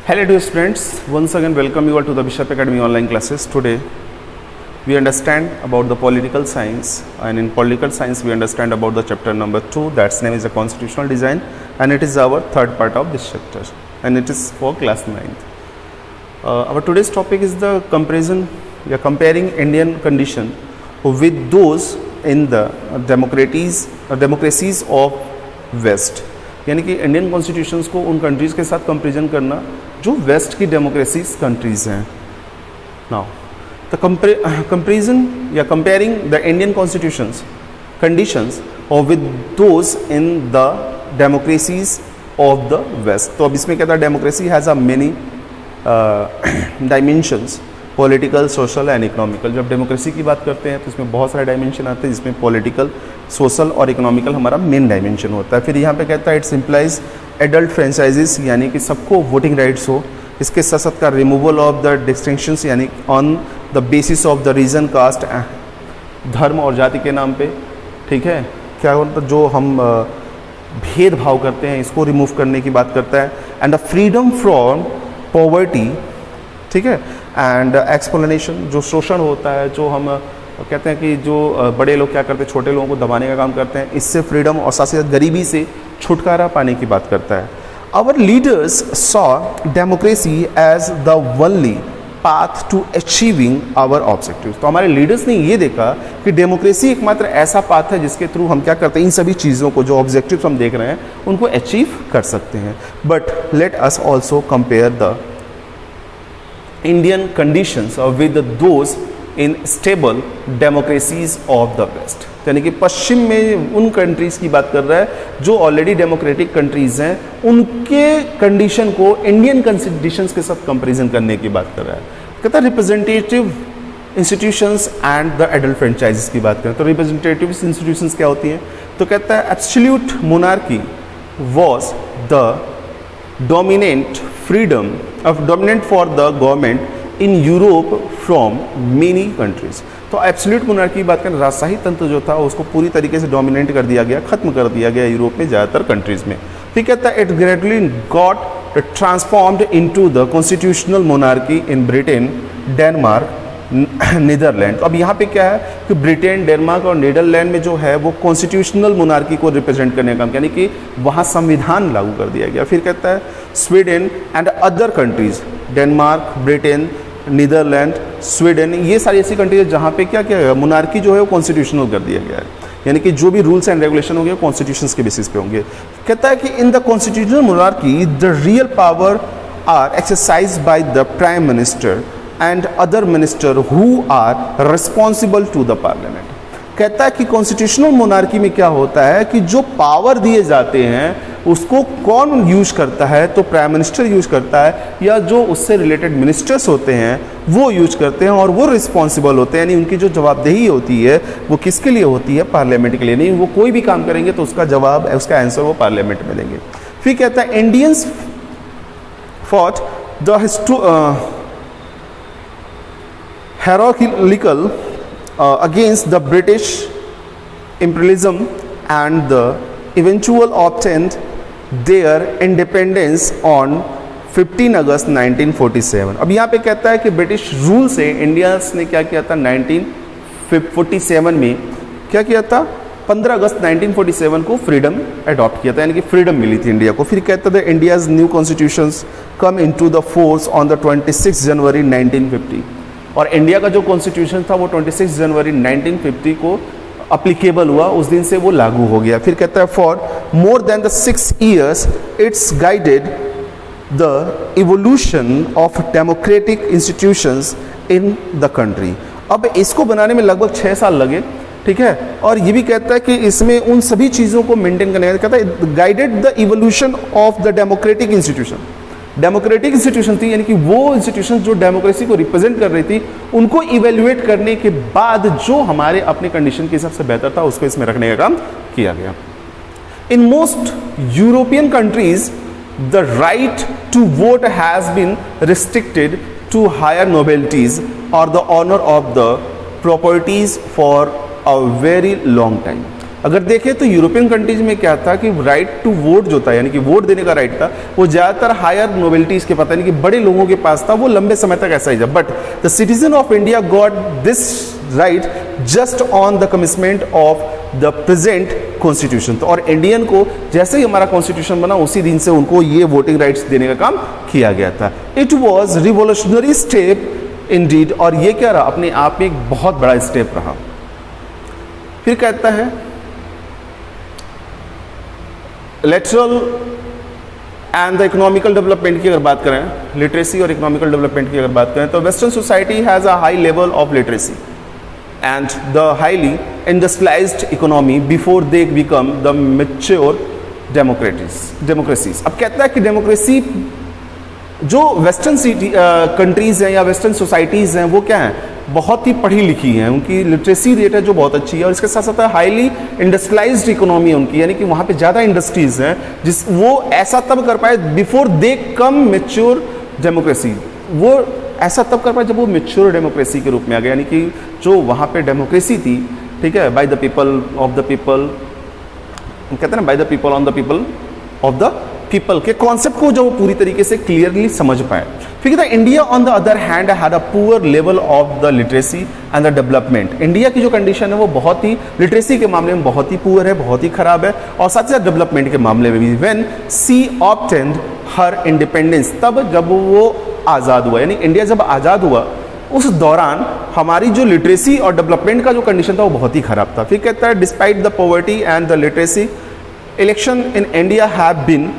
Hello dear students, once again welcome you all to the Bishop Academy online classes. Today we understand about the political science, and in political science we understand about the chapter number 2, that's name is the constitutional design, and it is our third part of this chapter and it is for class 9th. Our today's topic is the comparison, we are comparing Indian condition with those in the democracies of West, यानी कि Indian constitutions को उन countries के साथ comparison करना जो west की democracies countries हैं. नाउ द कंपेरिजन या comparing the Indian constitutions conditions और with those in the democracies of the west. तो अब इसमें क्या था, democracy has a many dimensions, political, social and economical. जब डेमोक्रेसी की बात करते हैं तो इसमें बहुत सारे डायमेंशन आते हैं, जिसमें पॉलिटिकल, सोशल और इकोनॉमिकल हमारा मेन डायमेंशन होता है. फिर यहाँ पे कहता है इट्स इम्प्लाइज एडल्ट फ्रेंचाइजीज, यानी कि सबको वोटिंग राइट्स हो. इसके साथ साथ का रिमूवल ऑफ द डिस्टिंक्शंस, यानी on the basis of the region, caste, धर्म और जाति के नाम पे. ठीक है, क्या होता है जो हम भेदभाव करते हैं इसको रिमूव करने की बात करता है. And the freedom from poverty, ठीक है, एंड एक्सप्लेनेशन, जो शोषण होता है, जो हम कहते हैं कि जो बड़े लोग क्या करते हैं, छोटे लोगों को दबाने का काम करते हैं, इससे फ्रीडम और साथ साथ गरीबी से छुटकारा पाने की बात करता है. Our leaders saw democracy as the only path to achieving our objectives. तो हमारे लीडर्स ने ये देखा कि डेमोक्रेसी एकमात्र ऐसा पाथ है जिसके थ्रू हम क्या करते हैं, इन सभी चीज़ों को, जो ऑब्जेक्टिव्स हम देख रहे हैं, उनको अचीव कर सकते हैं. But let us also compare the Indian conditions with those in stable democracies of the West. यानी कि पश्चिम में उन कंट्रीज़ की बात कर रहा है जो ऑलरेडी डेमोक्रेटिक कंट्रीज़ हैं, उनके कंडीशन को इंडियन कंडीशंस के साथ कंपैरिजन करने की बात कर रहा है. कहता है representative institutions and the adult franchises की बात करें तो रिप्रेजेंटेटिव इंस्टीट्यूशंस क्या होती हैं, तो कहता है absolute monarchy was the dominant for the government in Europe from many countries. तो एब्सोल्यूट मोनार्की की बात करें, राजशाही तंत्र जो था उसको पूरी तरीके से डोमिनेट कर दिया गया, खत्म कर दिया गया यूरोप में ज़्यादातर कंट्रीज़ में. फिर कहता है it gradually got transformed into the constitutional monarchy in Britain, Denmark, Netherland. अब यहाँ पे क्या है कि ब्रिटेन, डेनमार्क और नीदरलैंड में जो है वो कॉन्स्टिट्यूशनल मोनार्की को रिप्रेजेंट करने का काम, यानी कि वहाँ संविधान लागू कर दिया गया. फिर कहता है Sweden and other countries, Denmark, Britain, Netherland, Sweden, ये सारी ऐसी कंट्रीज है जहाँ पे क्या क्या है, मोनार्की जो है वो कॉन्स्टिट्यूशनल कर दिया गया है, यानी कि जो भी रूल्स एंड रेगुलेशन होंगे कॉन्स्टिट्यूशंस के बेसिस पे होंगे. कहता है कि in the constitutional monarchy the real power are exercised by the prime minister and other minister who are responsible to the parliament. कहता है कि कॉन्स्टिट्यूशनल मोनार्की में क्या होता है कि जो पावर दिए जाते हैं उसको कौन यूज करता है, तो प्राइम मिनिस्टर यूज करता है, या जो उससे रिलेटेड मिनिस्टर्स होते हैं वो यूज करते हैं, और वो रिस्पॉन्सिबल होते हैं, यानी उनकी जो जवाबदेही होती है वो किसके लिए होती है, पार्लियामेंट के लिए. नहीं, वो कोई भी काम करेंगे तो उसका जवाब, उसका आंसर वो पार्लियामेंट में देंगे. फिर कहता है Indians fought the hierarchical against the British imperialism and the eventual obtained their independence on 15 अगस्त 1947. अब यहाँ पे कहता है कि ब्रिटिश रूल से इंडिया ने क्या किया था, 1947 में क्या किया था, 15 अगस्त 1947 को फ्रीडम अडॉप्ट किया था, यानी कि फ्रीडम मिली थी इंडिया को. फिर कहता था India's new constitutions come into the force on the 26 जनवरी 1950. और इंडिया का जो कॉन्स्टिट्यूशन था वो 26 जनवरी 1950 को अप्लीकेबल हुआ, उस दिन से वो लागू हो गया. फिर कहता है for more than the 6 years it's guided the evolution of democratic institutions in the country. अब इसको बनाने में लगभग 6 साल लगे, ठीक है, और ये भी कहता है कि इसमें उन सभी चीज़ों को मेंटेन करने का, कहता है guided the evolution of the democratic institution. Democratic institution थी, यानी कि वो इंस्टीट्यूशन जो डेमोक्रेसी को रिप्रेजेंट कर रही थी, उनको इवेल्युएट करने के बाद जो हमारे अपने कंडीशन के हिसाब से बेहतर था उसको इसमें रखने का काम किया गया. In most European countries the right to vote has been restricted to higher nobilities और the honour of the properties for a very long time. अगर देखें तो यूरोपियन कंट्रीज में क्या था कि राइट टू वोट जो था, यानी कि वोट देने का राइट था, वो ज़्यादातर हायर नोबेलिटीज के पास, यानी कि बड़े लोगों के पास था, वो लंबे समय तक ऐसा ही था। But the citizen of India got this right just on the commitment of the present constitution. तो और इंडियन को जैसे ही हमारा कॉन्स्टिट्यूशन बना उसी दिन से उनको ये वोटिंग राइट्स देने का काम किया गया था। It was revolutionary step Indeed, और ये क्या रहा, अपने आप में एक बहुत बड़ा स्टेप रहा। फिर कहता है lateral and the economical development की अगर बात करें, लिटरेसी और इकोनॉमिकल डेवलपमेंट की अगर बात करें, तो western society has a high level of literacy and the highly industrialized economy before they become the mature democracies। अब कहता है कि डेमोक्रेसी जो वेस्टर्न कंट्रीज हैं या वेस्टर्न सोसाइटीज़ हैं वो क्या हैं, बहुत ही पढ़ी लिखी हैं, उनकी लिटरेसी रेट है जो बहुत अच्छी है, और इसके साथ साथ हाईली इंडस्ट्रियलाइज्ड इकोनॉमी है उनकी, यानी कि वहाँ पे ज़्यादा इंडस्ट्रीज़ हैं, जिस वो ऐसा तब कर पाए before they come mature democracy. वो ऐसा तब कर पाए जब वो मेच्योर डेमोक्रेसी के रूप में आ गया, यानी कि जो वहाँ पे डेमोक्रेसी थी, ठीक है, by the people of the people, कहते हैं ना, by the people on the people of the people के कॉन्सेप्ट को जो वो पूरी तरीके से क्लियरली समझ पाए। फिर कहता है India on the other hand had a poor level of the literacy and the development. India की जो कंडीशन है वो बहुत ही लिटरेसी के मामले में बहुत ही पुअर है, बहुत ही खराब है, और साथ ही साथ डेवलपमेंट के मामले में भी। When she obtained her independence, तब जब वो आज़ाद हुआ, यानी इंडिया जब आज़ाद हुआ उस दौरान हमारी जो लिटरेसी और डेवलपमेंट का जो कंडीशन था वो बहुत ही खराब था। फिर कहता है despite the poverty and the literacy election in India have been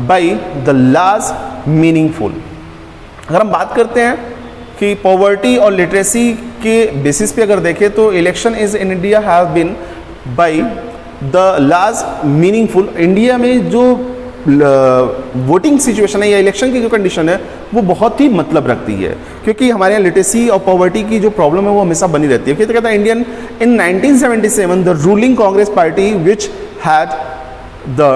by the large meaningful. अगर हम बात करते हैं कि पॉवर्टी और लिटरेसी के बेसिस पे अगर देखें तो election is in India have been by the large meaningful. India में जो वोटिंग सिचुएशन है या इलेक्शन की जो कंडीशन है वो बहुत ही मतलब रखती है, क्योंकि हमारे यहाँ लिटरेसी और पॉवर्टी की जो प्रॉब्लम है वो हमेशा बनी रहती है। फिर कहता है Indian in 1977 the ruling Congress party which had the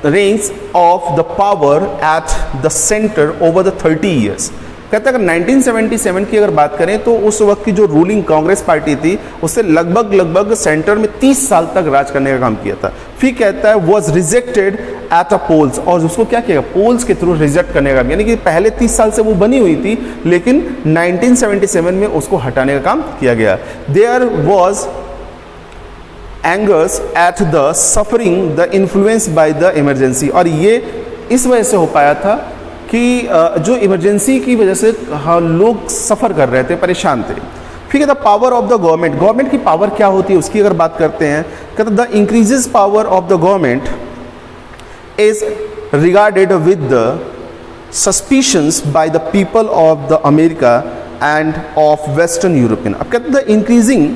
reins of the power at the center over the 30 years। कहता है अगर 1977 की अगर बात करें तो उस वक्त की जो रूलिंग कांग्रेस पार्टी थी उससे लगभग सेंटर में 30 साल तक राज करने का काम किया था। फिर कहता है was rejected at a polls, और उसको क्या किया, पोल्स के थ्रू रिजेक्ट करने का, यानी कि पहले 30 साल से वो बनी हुई थी लेकिन 1977 में उसको हटाने का काम किया गया। There was angers at the suffering the influence by the emergency, और ये इस वजह से हो पाया था कि जो इमरजेंसी की वजह से लोग सफ़र कर रहे थे, परेशान थे। फिर कहता power of the government, government की पावर क्या होती है उसकी अगर बात करते हैं, कहता the increases power of the government is regarded with the suspicions by the people of the America end of western European. अब कहते the increasing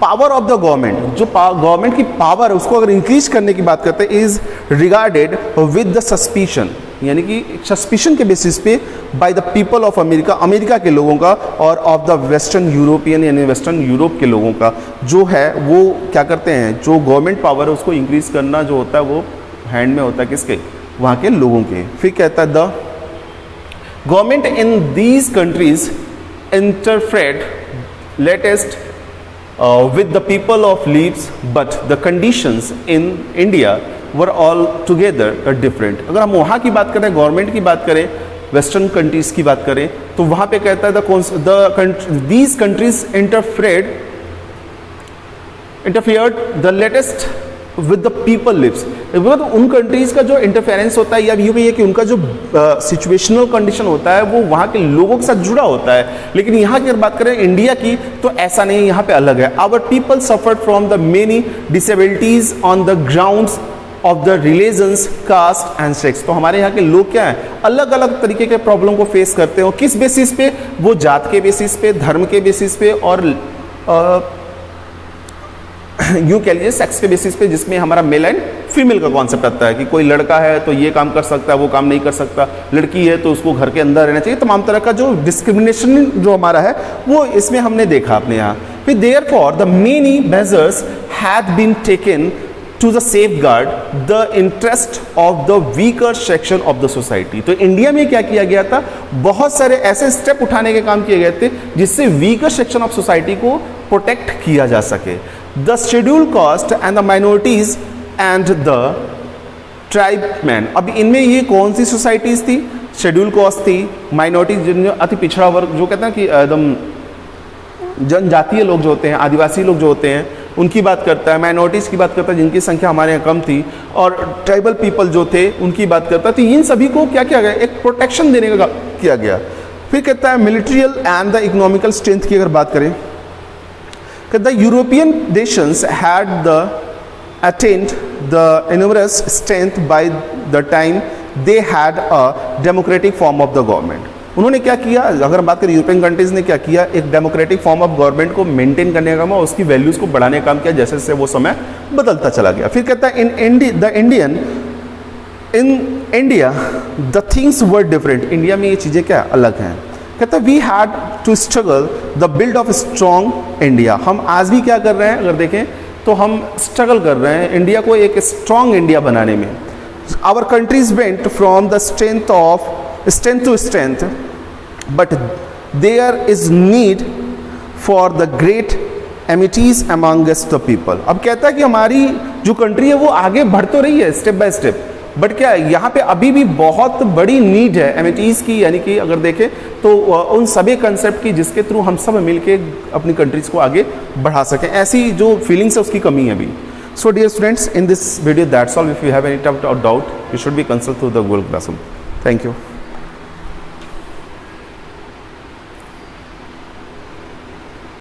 power of the government, जो गवर्नमेंट की पावर है उसको अगर इंक्रीज करने की बात करते हैं, is regarded with the suspicion, यानी कि सस्पिशन के बेसिस पे by the people of America, America के लोगों का, और ऑफ द वेस्टर्न यूरोपियन यानी वेस्टर्न यूरोप के लोगों का जो है वो क्या करते हैं, जो गवर्नमेंट पावर है उसको इंक्रीज करना जो होता है वो हैंड में होता है किसके, वहाँ के लोगों के। फिर कहता है the government in these countries interfered latest with the people of leaves, but the conditions in India were all together different। अगर हम वहाँ की बात करें, गवर्नमेंट की बात करें, वेस्टर्न कंट्रीज की बात करें, तो वहाँ पे कहता है these countries interfered the latest with the people lives। मतलब उन कंट्रीज का जो इंटरफेरेंस होता है या यूँ कहिए कि उनका जो सिचुएशनल कंडीशन होता है वो वहाँ के लोगों के साथ जुड़ा होता है। लेकिन यहाँ की अगर बात करें इंडिया की तो ऐसा नहीं है, यहाँ पे अलग है। Our people suffered from the many disabilities on the grounds of the religions, caste and sex. तो हमारे यहाँ के लोग क्या हैं, अलग अलग तरीके के प्रॉब्लम को फेस करते हो। किस बेसिस पे, वो जात के बेसिस पे, धर्म के बेसिस पे, और यूँ कह लीजिए सेक्स के बेसिस पे, जिसमें हमारा मेल एंड फीमेल का कॉन्सेप्ट आता है कि कोई लड़का है तो ये काम कर सकता है, वो काम नहीं कर सकता, लड़की है तो उसको घर के अंदर रहना चाहिए। तमाम तरह का जो डिस्क्रिमिनेशन जो हमारा है वो इसमें हमने देखा अपने यहाँ। फिर therefore the many measures had been taken to the safeguard the interest of the weaker section of the society. तो इंडिया में क्या किया गया था, बहुत सारे ऐसे स्टेप उठाने के काम किए गए थे जिससे वीकर सेक्शन ऑफ सोसाइटी को प्रोटेक्ट किया जा सके। The schedule caste and the minorities and the tribesmen, अब इनमें ये कौन सी सोसाइटीज थी? शेड्यूल कास्ट थी, माइनॉरिटीज जिनमें अति पिछड़ा वर्ग, जो कहते हैं कि एकदम जनजातीय लोग जो होते हैं, आदिवासी लोग जो होते हैं, उनकी बात करता है। माइनॉरिटीज़ की बात करता है जिनकी संख्या हमारे यहाँ कम थी, और ट्राइबल पीपल जो थे उनकी बात करता है। तो इन सभी को क्या किया गया? एक प्रोटेक्शन देने का किया गया। फिर कहता है military and the economical strength की अगर बात करें, कहता है European nations had the attained the enormous strength by the time they had a democratic form of the government. उन्होंने क्या किया? अगर हम बात करें यूरोपियन कंट्रीज ने क्या किया, एक डेमोक्रेटिक फॉर्म ऑफ गवर्नमेंट को मेंटेन करने का काम और उसकी वैल्यूज को बढ़ाने का काम किया, जैसे जैसे वो समय बदलता चला गया। फिर कहता है in India the things were different, India में ये चीज़ें क्या अलग हैं। कहता है we had to struggle the build of strong India, हम आज भी क्या कर रहे हैं अगर देखें तो हम स्ट्रगल कर रहे हैं इंडिया को एक स्ट्रॉन्ग इंडिया बनाने में। Our countries went from the strength to strength, but there is need for the great amenities amongst the people। अब कहता है कि हमारी जो कंट्री है वो आगे बढ़ तो रही है स्टेप बाय स्टेप, बट क्या यहाँ पे अभी भी बहुत बड़ी नीड है एमिटीज़ की, यानी कि अगर देखें तो उन सभी कंसेप्ट की जिसके थ्रू हम सब मिलके अपनी कंट्रीज को आगे बढ़ा सकें, ऐसी जो फीलिंग्स है उसकी कमी है अभी। So dear students, in this video that's all. If you have any doubt you should be consult through the Google classroom. Thank you.